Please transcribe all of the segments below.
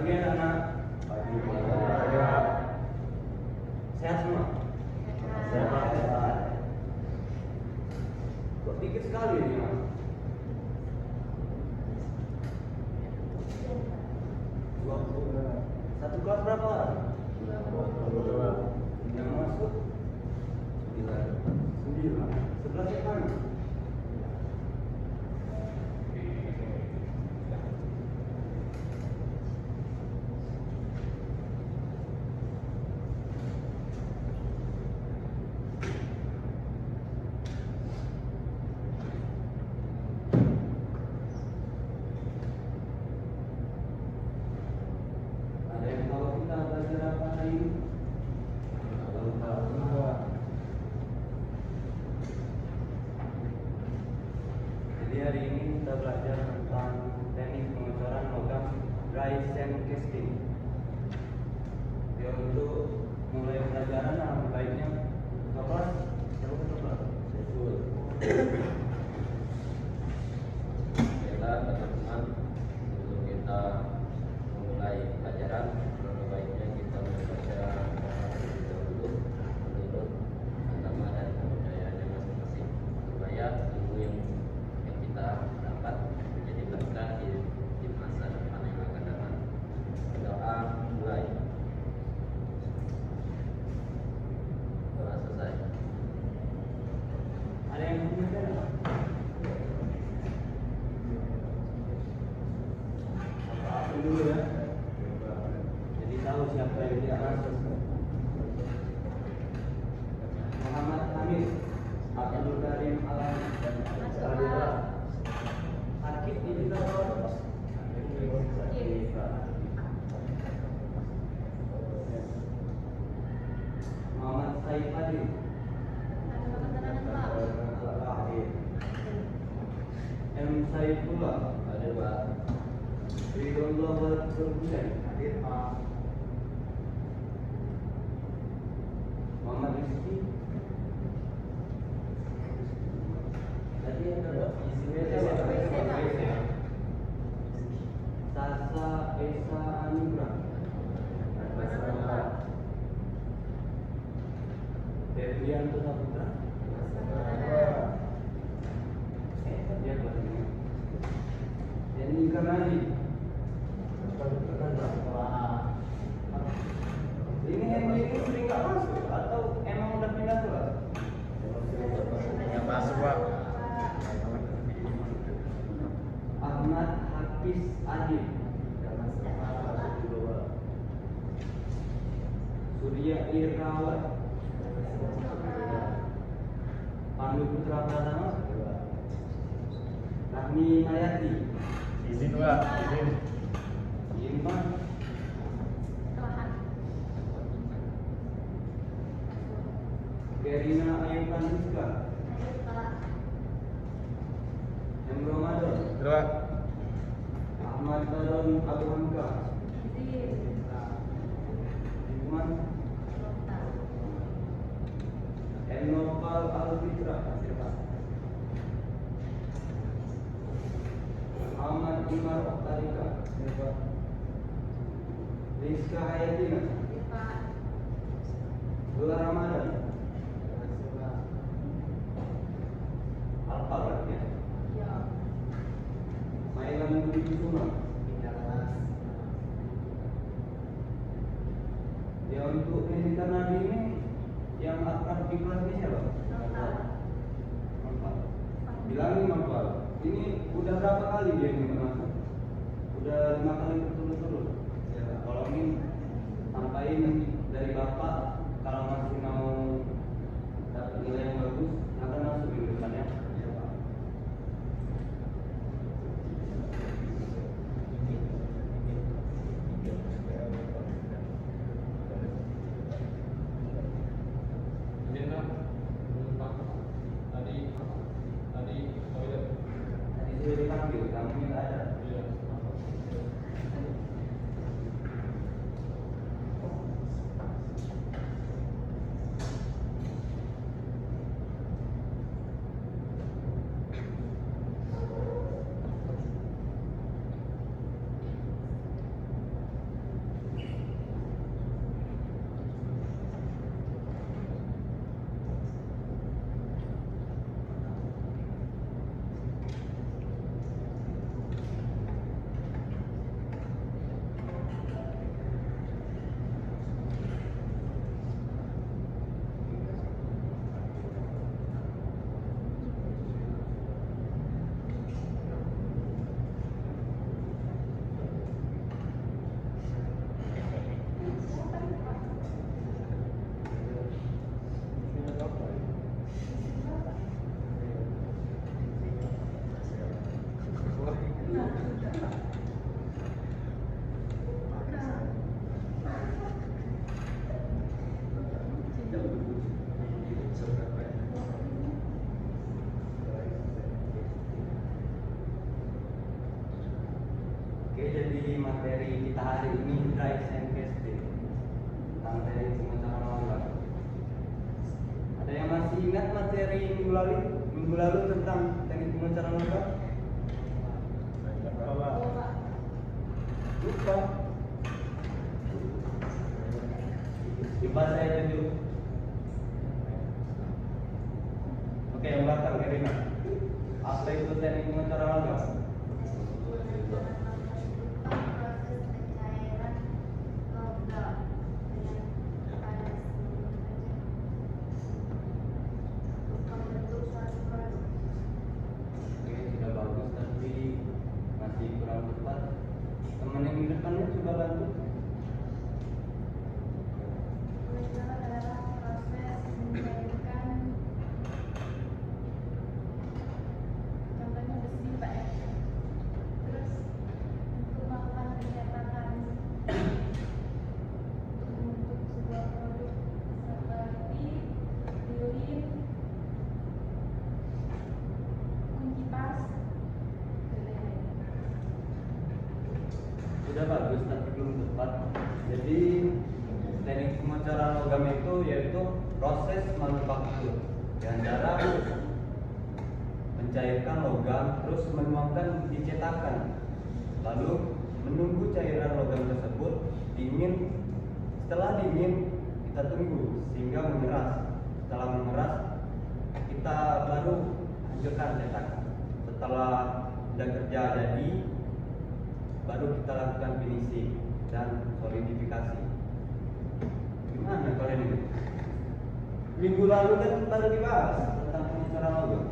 Pagi anak-anak. Pagi. Sehat semua? Sehat. Kok dikit sekali ini, Mas? Satu kelas berapa orang? 22. Yang masuk? 9. Sebelah yang mana? Ada yang tahu kita belajar apa hari ini? Jadi hari ini kita belajar tentang teknik pengecoran logam dry sand casting. Ya, untuk mulai pelajaran alangkah baiknya coba Baiklah teman-teman, sebelum kita memulai pelajaran, alangkah baiknya kita membaca terlebih dahulu menurut agama dan kepercayaannya masing-masing, supaya ilmu yang kita dapat menjadi berkah di masa depan yang akan datang. Doa mulai. Doa selesai. ada yang punya apa? Apa dulu ya? Jadi tahu siapa yang tidak masuk. Muhammad Hamid, Abdul Karim Alam, dan Salihah. Sakit ini juga tahu. Muhammad Said Fadil. M. Saifullah. Ada Pak. Ridwanullah Walhussein. Hadir Pak. Muhammad Rizki. Tadi ada Pak. Sasa Esa Anugrah. Ferdianto Saputra. Dia kelasnya. Denny Karnadi. Ini Emily ini sering nggak masuk atau emang udah pindah kelas? Yang masuk Pak. Ahmad Hafiz Adib. Surya Irawan. Pandu Putra Pratama. Rahmi Mayati. Izin Pak, izin. Irman. Gerina Ayu Kandiska. M. Ramadan. Dua. Ahmad Baron Abu Hamka. Iman. Enopal Al-Fitra. Ahmad Imar Oktarika. Rizka Hayatina. Gula Ramadan. Alfa berarti ya? Mailan Budi Kusuma. Ya, untuk pendidikan Nabi ini yang akan di kelas ini siapa? Empat. Bilangin Mapal. Ini udah berapa kali dia ini masuk? Udah 5 kali berturut-turut. Ya, tolongin sampaikan dari Bapak kalau masih mau dapat nilai yang bagus, akan masuk di depannya. Tadi sudah dipanggil, kamu nggak ada. Oke, jadi materi kita hari ini dry sand casting tentang teknik pengecoran logam. Ada yang masih ingat materi minggu lalu tentang teknik pengecoran logam? Lupa. Coba saya tunjuk. Oke, yang belakang Erina. Apa itu teknik pengecoran logam? Teman yang di depannya coba bantu. Contohnya besi Pak ya. Terus untuk melakukan pencetakan untuk membentuk sebuah produk seperti lilin, kunci pas, dan lain-lain. Sudah bagus tapi belum tepat. Jadi teknik pengecoran logam itu yaitu proses manufaktur dengan cara mencairkan logam terus menuangkan di cetakan, lalu menunggu cairan logam tersebut dingin. Setelah dingin kita tunggu sehingga mengeras. Setelah mengeras kita baru hancurkan cetakan. Setelah sudah kerja jadi baru kita lakukan finishing dan solidifikasi. Gimana kalian ini? Minggu lalu kan baru dibahas tentang pengecoran logam.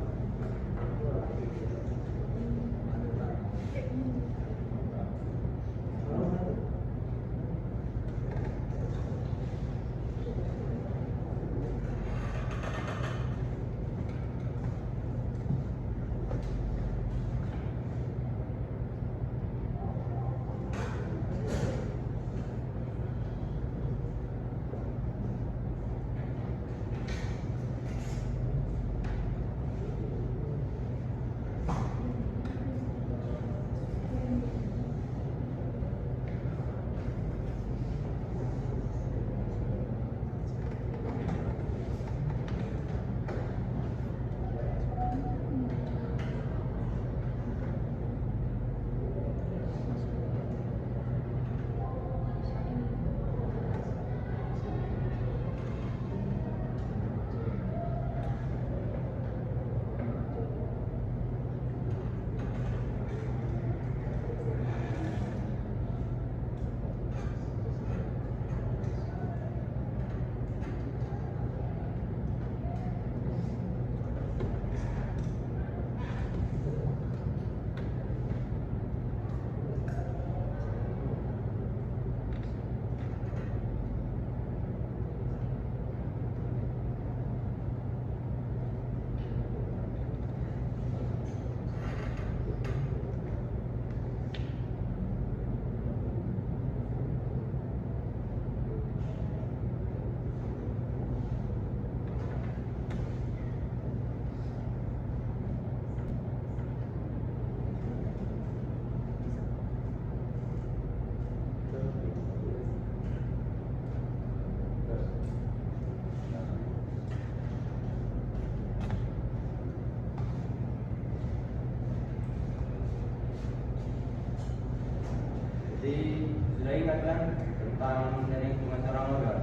Jadi sudah ingat kan tentang teknik pengecoran logam?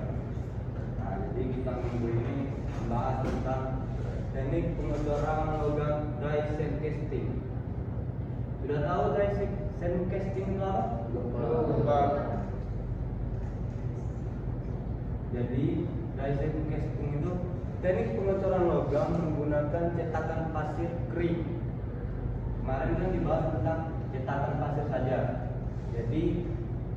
Nah, jadi kita minggu ini membahas tentang teknik pengecoran logam dry sand casting. Sudah tahu dry sand casting itu apa? Lupa. Jadi dry sand casting itu teknik pengecoran logam menggunakan cetakan pasir kering. Kemarin kan dibahas tentang cetakan pasir saja. Jadi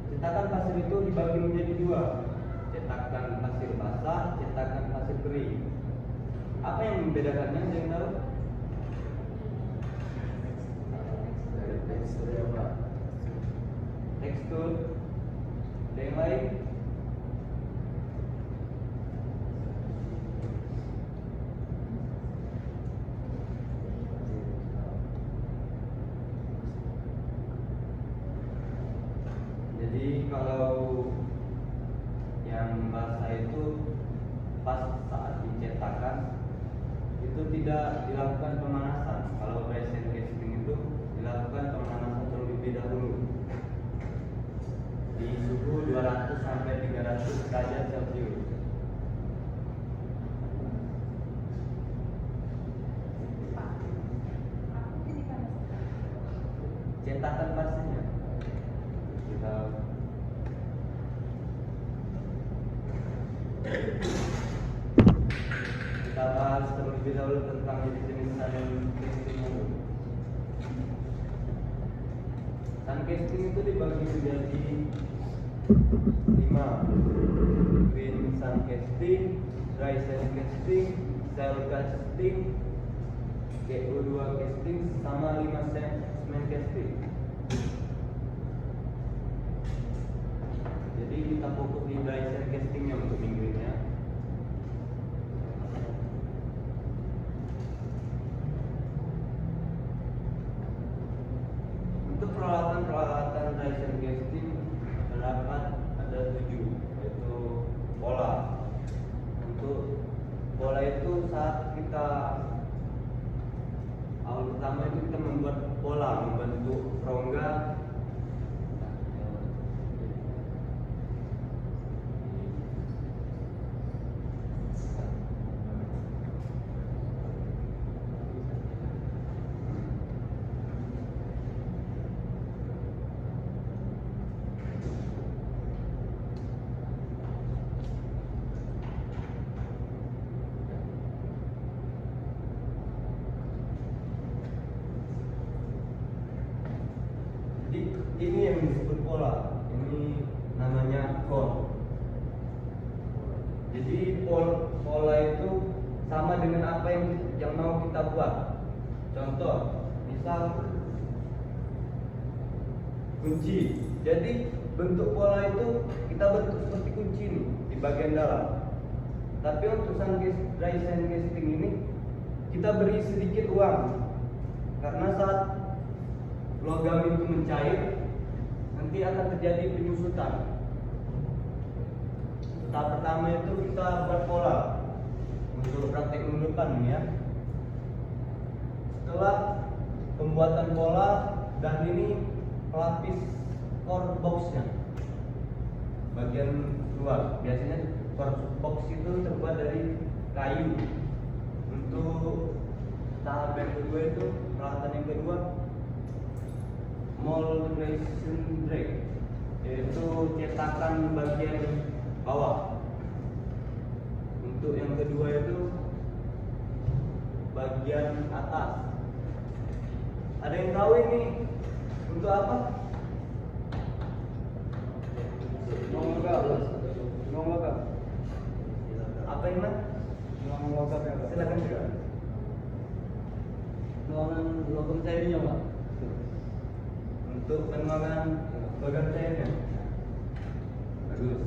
cetakan pasir itu dibagi menjadi dua, cetakan pasir basah, cetakan pasir kering. Apa yang membedakannya? Ada yang tahu? Teksturnya apa? Tekstur. Ada yang lain? Jadi kalau yang basah itu pas saat dicetakan itu tidak dilakukan pemanasan. Kalau dry sand casting itu dilakukan pemanasan terlebih dahulu di suhu 200 sampai 300 derajat Celcius. Pak, aku ini kan Cetakan basahnya kita bahas terlebih dahulu tentang jenis-jenis sand casting dulu. Sand casting itu dibagi menjadi 5: green sand casting, dry sand casting, shell casting, GO2 casting, sama 5 cement casting. Jadi kita fokus di dry sand castingnya untuk minggu ini ya. Untuk peralatan dry sand casting terdapat ada 7, yaitu pola. Untuk pola itu saat kita awal pertama itu kita membuat pola, membentuk rongga. Ini yang disebut pola. Ini namanya cone. Jadi pola itu sama dengan apa yang mau kita buat. Contoh, misal kunci. Jadi bentuk pola itu kita bentuk seperti kunci ini di bagian dalam. Tapi untuk dry sand casting ini kita beri sedikit ruang, karena saat logam itu mencair nanti akan terjadi penyusutan. Tahap pertama itu kita buat pola untuk praktek minggu depan ini ya. Setelah pembuatan pola dan ini pelapis core boxnya bagian luar, biasanya core box itu terbuat dari kayu. Untuk tahap yang kedua itu peralatan yang kedua moldation drag, yaitu cetakan bagian bawah. Untuk yang kedua itu bagian atas. Ada yang tahu ini untuk apa? Logam. Apa ini, Mas? Logam ya, Pak. Silakan juga. Logam cairnya, Pak. Untuk penuangan logam cairnya. Bagus.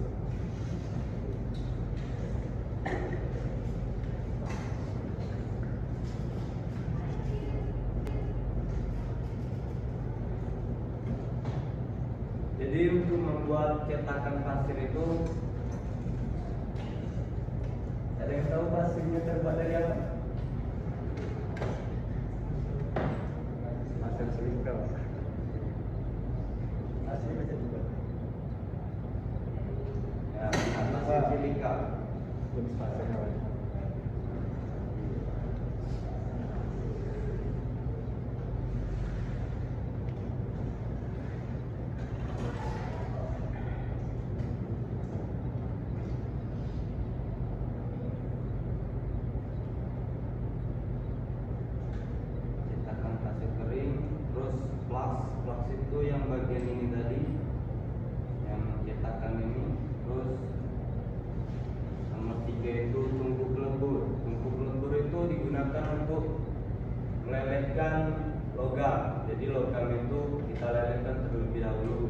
Jadi untuk membuat cetakan pasir itu, ada yang tahu pasirnya terbuat dari apa? Pasir silika. Pasir macam juga. Ya, pasir silika. Jenis pasirnya apa? Flux itu yang bagian ini tadi, yang cetakan ini. Terus nomor 3 itu tumpuk lebur. Tumpuk lebur itu digunakan untuk melelehkan logam. Jadi logam itu kita lelehkan terlebih dahulu,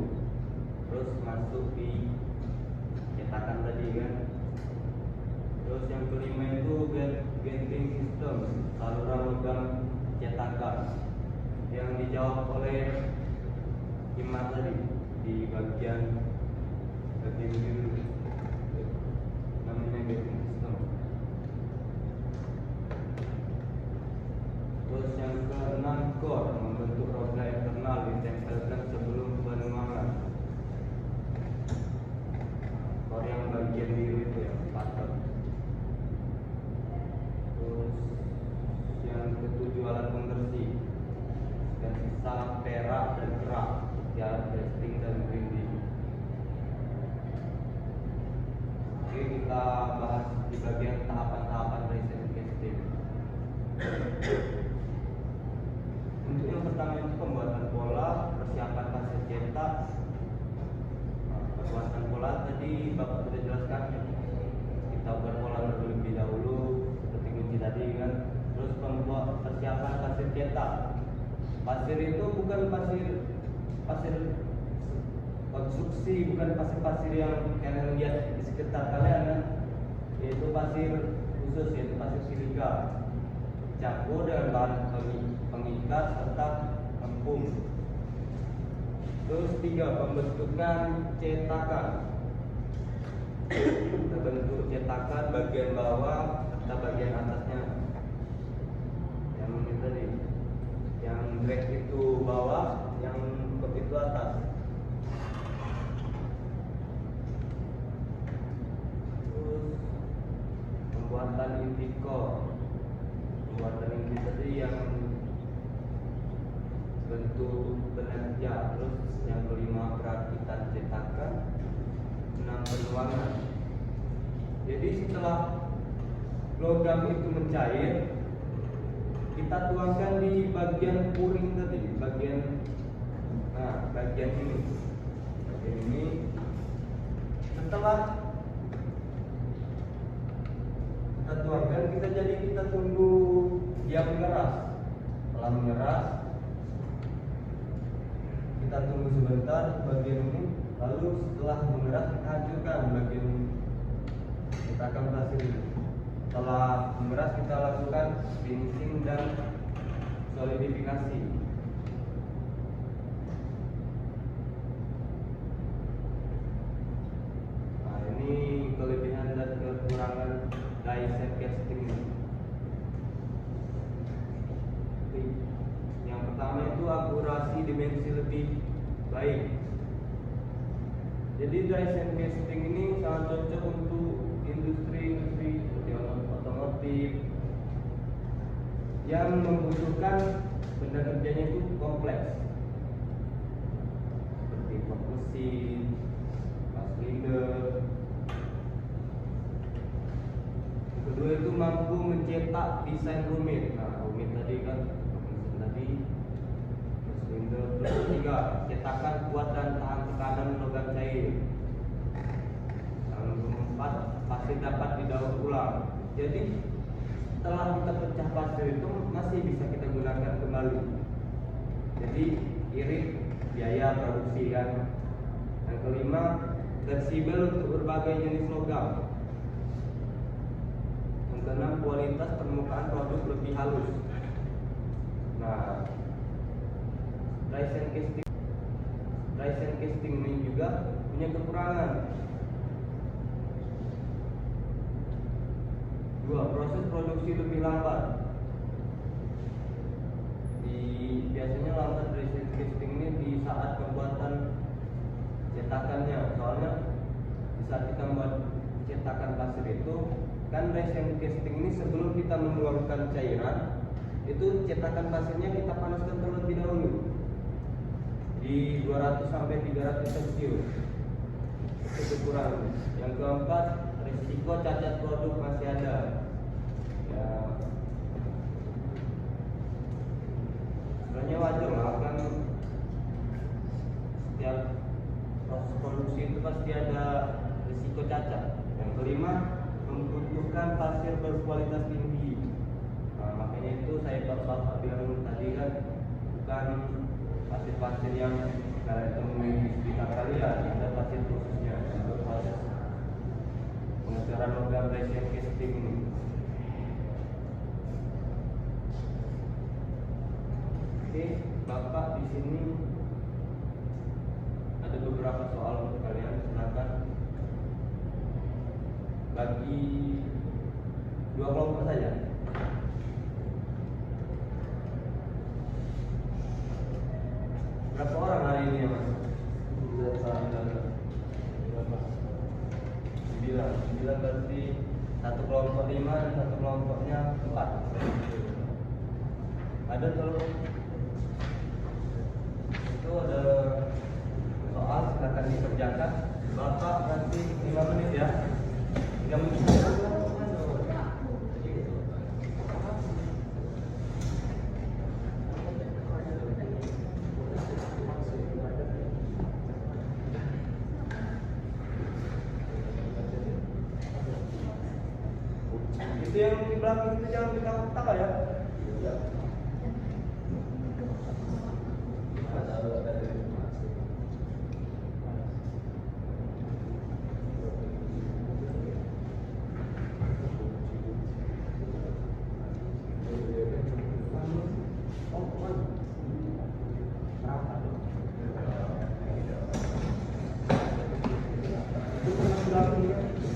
terus masuk di cetakan tadi kan. Terus yang kelima itu gathering system, saluran logam cetakan, yang dijawab oleh Imar tadi di di bagian biru namanya gating system. Terus yang keenam, core membentuk rongga internal ditempelkan sebelum penuangan. Core yang bagian biru itu yang pattern. Terus yang ketujuh, alat pembersih dan sisa perak dan kerak, alat testing dan grinding. Oke, kita bahas di bagian tahapan-tahapan resin casting. Untuk yang pertama itu pembuatan pola, persiapan pasir cetak. Pembuatan pola tadi Bapak sudah jelaskan. Kita buat pola terlebih dahulu seperti kunci tadi kan. Terus pembuat persiapan pasir cetak. Pasir itu bukan pasir konstruksi, bukan pasir-pasir yang kalian lihat di sekitar kalian kan. Yaitu pasir khusus, yaitu pasir silika. Campur dengan bahan pengikat serta empung. Terus 3, pembentukan cetakan. Kita bentuk cetakan bagian bawah serta bagian atasnya. Yang ini tadi, yang drag itu bawah, yang cup itu atas. Terus pembuatan inti core. Pembuatan inti tadi yang bentuk belanja. Terus yang kelima, perakitan cetakan. 6, penuangan. Jadi setelah logam itu mencair, kita tuangkan di bagian puring tadi, bagian ini. Bagian ini. Setelah kita tuangkan, kita tunggu dia mengeras. Setelah mengeras, kita tunggu sebentar bagian ini. Lalu setelah mengeras, kita hancurkan bagian ini. Kita akan pasir ini. Setelah mengeras, kita lakukan finishing dan solidifikasi. Nah, ini kelebihan dan kekurangan die set casting. Yang pertama itu akurasi dimensi lebih baik. Jadi die set casting ini sangat cocok untuk industri seperti otomotif yang membutuhkan benda kerjanya itu kompleks, seperti pot mesin, silinder. Kedua itu mampu mencetak desain rumit. Nah, rumit tadi kan mesin tadi, silinder. Terus 3, cetakan kuat dan tahan tekanan logam cair. Yang keempat, pasir dapat didaur ulang. Jadi setelah kita pecah pasir itu masih bisa kita gunakan kembali. Jadi irit biaya produksi kan. Yang kelima, fleksibel untuk berbagai jenis logam. Yang keenam, kualitas permukaan produk lebih halus. Nah, dry sand casting ini juga punya kekurangan. 2, proses produksi lebih lambat. Biasanya lambat dry sand casting ini di saat pembuatan cetakannya. Soalnya di saat kita membuat cetakan pasir itu kan dry sand casting ini sebelum kita menuangkan cairan, itu cetakan pasirnya kita panaskan terlebih dahulu di 200 sampai 300 Celcius. Itu kekurangan. Yang keempat, risiko cacat produk masih ada. Ya, sebenarnya wajar lah kan, setiap proses produksi itu pasti ada risiko cacat. Yang kelima, membutuhkan pasir berkualitas tinggi. Nah, makanya itu saya bapak bilang tadi kan, bukan pasir-pasir yang kalian temui di sekitar kalian, ada pasir khususnya untuk proses pengecoran logam dry sand casting ini. Oke, Bapak di sini ada beberapa bagi 2 kelompok saja. Berapa orang hari ini ya Mas? 9 berarti satu kelompok 5 dan satu kelompoknya 4. Ada kalau itu ada soal silakan dikerjakan. Bapak nanti 5 menit ya. 3 menit. Itu yang di belakang itu jangan ditawa-tawa ya.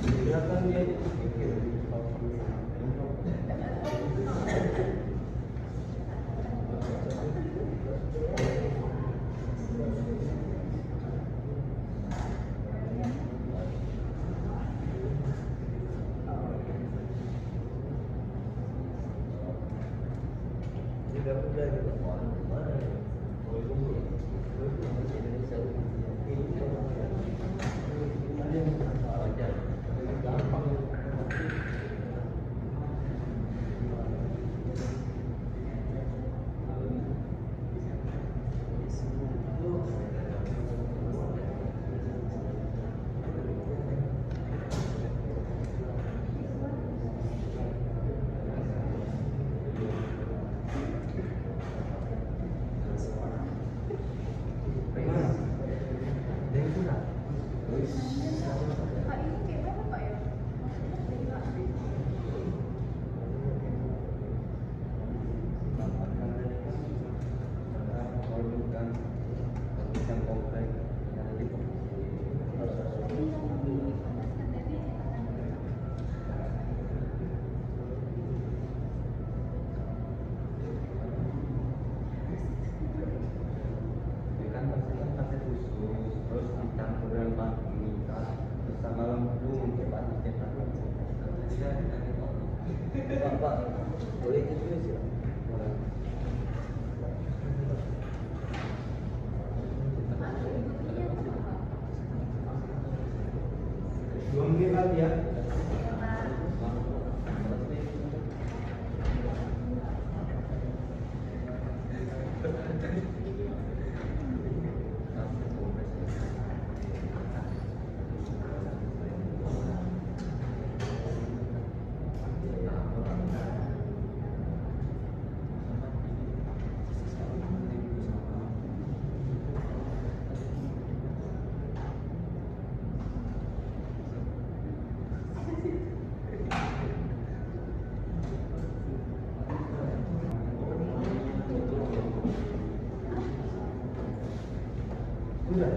Kelihatan dia pikir. Kak, ini kayak berapa Pak ya? Terus dicampur dengan bahan minta sama lembu untuk bahan cetak. Pak, boleh ikut dulu sih? Dua menit lagi ya. Sudah.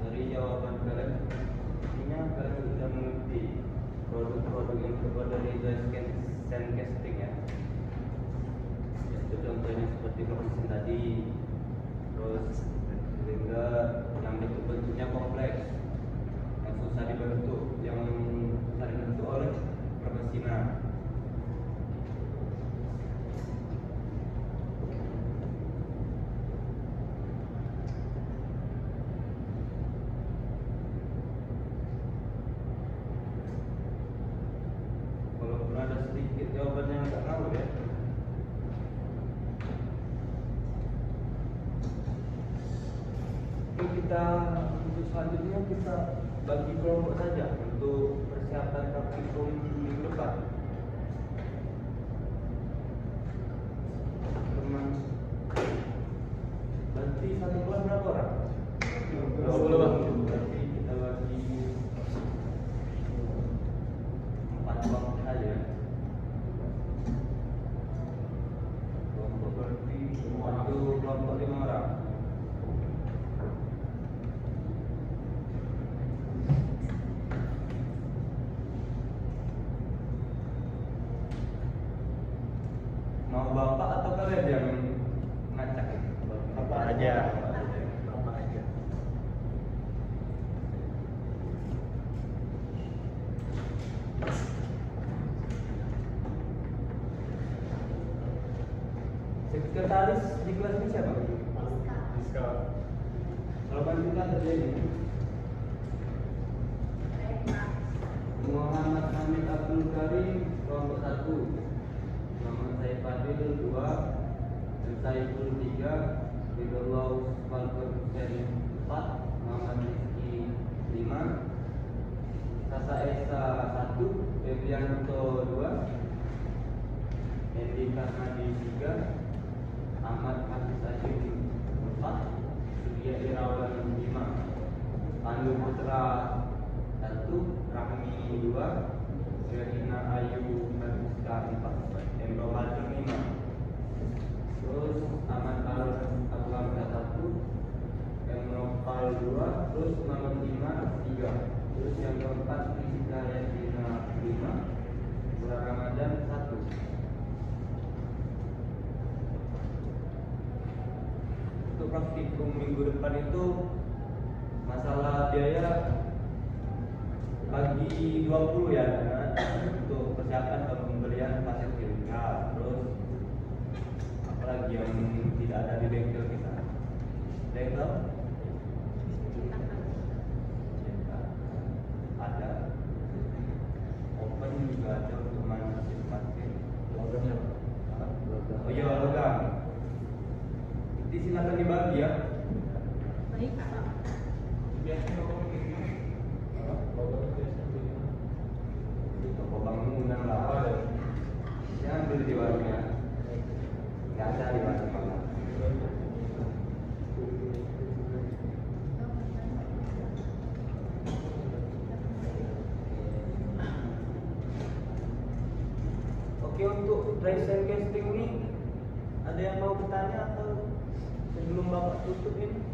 Dari jawaban kalian, intinya kalian sudah mengerti produk-produk yang terbuat dari sandcasting ya. Itu contohnya seperti mesin tadi, terus sehingga yang bentuknya kompleks, yang susah dibentuk, yang susah dibentuk oleh permesinan. Walaupun ada sedikit jawabannya yang agak ngawur ya. Oke, kita untuk selanjutnya kita bagi kelompok saja untuk persiapan praktikum minggu depan. Mau bapak atau kalian yang ngacak? Bapak aja. Bapak aja. Sekretaris di kelas ini siapa? Rizka. Kalau bantuan terjadi. Muhammad Hamid Abdul Karim kelompok 1, Muhammad Said Fadil 2, dan Saiful 3, Ridullah Falker Hussein 4, Muhammad Rizki 5, Sasa Esa 1, Febrianto 2, Endi Karnadi 3, Ahmad Hafiz Azim 4, Surya Irawan 5, Pandu Putra 1, Rahmi 2, Serina Ayu Mariska 4, Emro Halim 5, terus Ahmad Al Abu Hamzah 1, Emro Pal 2, terus Muhammad 5 3, terus yang keempat Rizka Yasina 5, Bulan Ramadan 1. Untuk praktikum minggu depan itu masalah biaya bagi 20 ya, untuk persiapan pembelian pasir filter, terus apalagi yang tidak ada di bengkel kita. Bengkel ada, open juga ada untuk mesin parkir. Logamnya Pak. Oh iya, logam. Nanti silakan dibagi ya. Baik, Pak. Biasanya di toko bangunan lah. Jangan beli di warung ya. Nggak ada di warung. Oke, untuk present casting ini ada yang mau bertanya atau sebelum bapak tutup ini?